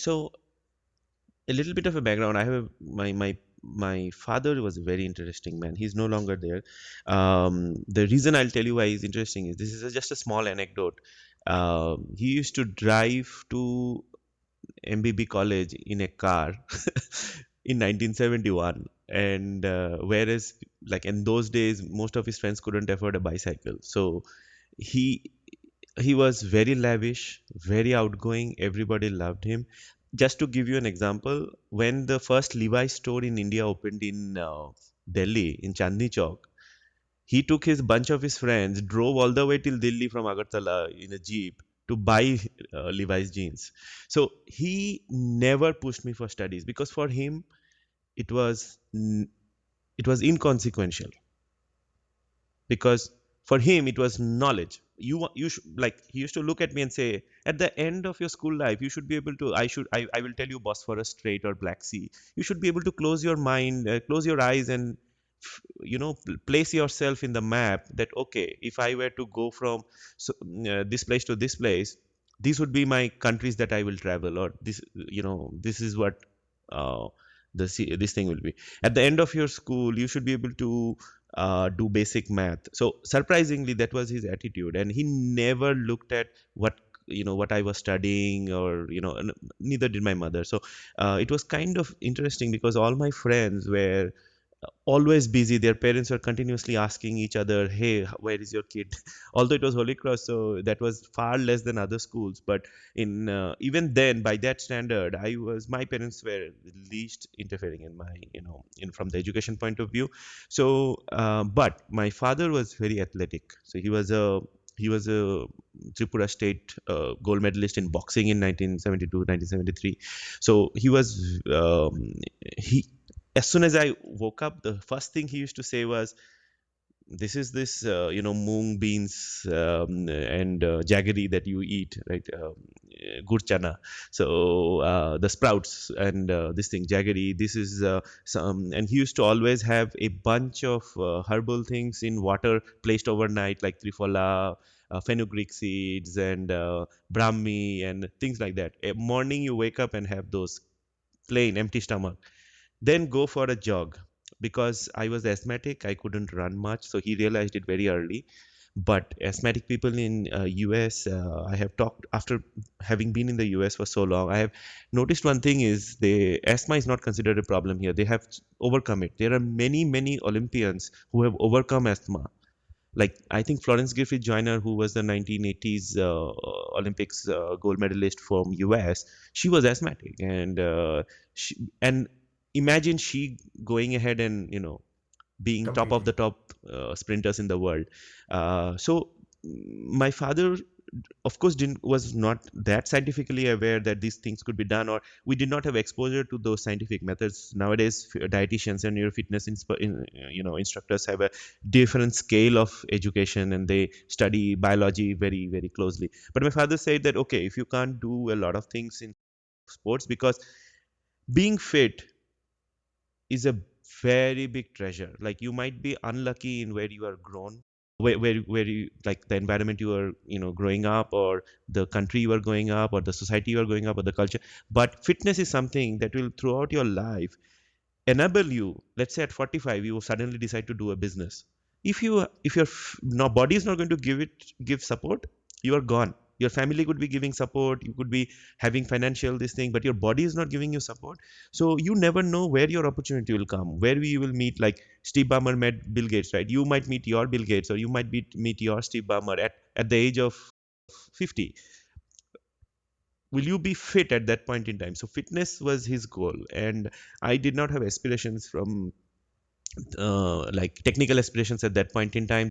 So a little bit of a background. I have my father was a very interesting man. He's no longer there. The reason I'll tell you why he's interesting is this is just a small anecdote. He used to drive to MBB college in a car in 1971, and whereas like in those days most of his friends couldn't afford a bicycle, so he he was very lavish, very outgoing. Everybody loved him. Just to give you an example, when the first Levi's store in India opened in Delhi, in Chandni Chowk, he took his bunch of his friends, drove all the way till Delhi from Agartala in a jeep to buy Levi's jeans. So he never pushed me for studies because for him it was it was inconsequential, because for him it was knowledge. You should, like, he used to look at me and say, at the end of your school life you should be able to, I will tell you Bosphorus Strait or Black Sea. You should be able to close your mind, close your eyes, and place yourself in the map that okay, if I were to go from this place to this place, these would be my countries that I will travel, or this is what uh, this thing will be. At the end of your school you should be able to do basic math. So surprisingly, that was his attitude, and he never looked at what I was studying, or neither did my mother. So it was kind of interesting because all my friends were always busy. Their parents were continuously asking each other, "Hey, where is your kid?" Although it was Holy Cross, so that was far less than other schools. But in even then, by that standard, my parents were least interfering in my, in from the education point of view. So, but my father was very athletic. So he was a Tripura state gold medalist in boxing in 1972, 1973. So he as soon as I woke up, the first thing he used to say was, "This is this, moong beans and jaggery that you eat, right? Gur chana. So the sprouts and this thing, jaggery. This is some." And he used to always have a bunch of herbal things in water placed overnight, like triphala, fenugreek seeds, and brahmi, and things like that. A morning you wake up and have those plain empty stomach, then go for a jog. Because I was asthmatic, I couldn't run much, so he realized it very early. But asthmatic people in US, I have talked, after having been in the US for so long, I have noticed one thing is the asthma is not considered a problem here. They have overcome it. There are many Olympians who have overcome asthma. Like I think Florence Griffith Joyner, who was the 1980s Olympics gold medalist from US, she was asthmatic, and imagine she going ahead and being top of Competing. the top sprinters in the world. So my father, of course, didn't was not that scientifically aware that these things could be done, or we did not have exposure to those scientific methods. Nowadays dietitians and your fitness instructors have a different scale of education, and they study biology very closely. But my father said that okay, if you can't do a lot of things in sports, because being fit is a very big treasure. Like you might be unlucky in where you are grown, where you, like the environment you are growing up, or the country you are growing up, or the society you are growing up, or the culture. But fitness is something that will throughout your life enable you. Let's say at 45 you suddenly decide to do a business. If your no, body is not going to give support, you are gone. Your family could be giving support, you could be having financial this thing, but your body is not giving you support. So you never know where your opportunity will come, where we will meet. Like Steve Ballmer met Bill Gates, right? You might meet your Bill Gates, or you might meet your Steve Ballmer at the age of 50. Will you be fit at that point in time? So fitness was his goal, and I did not have aspirations from like technical aspirations at that point in time.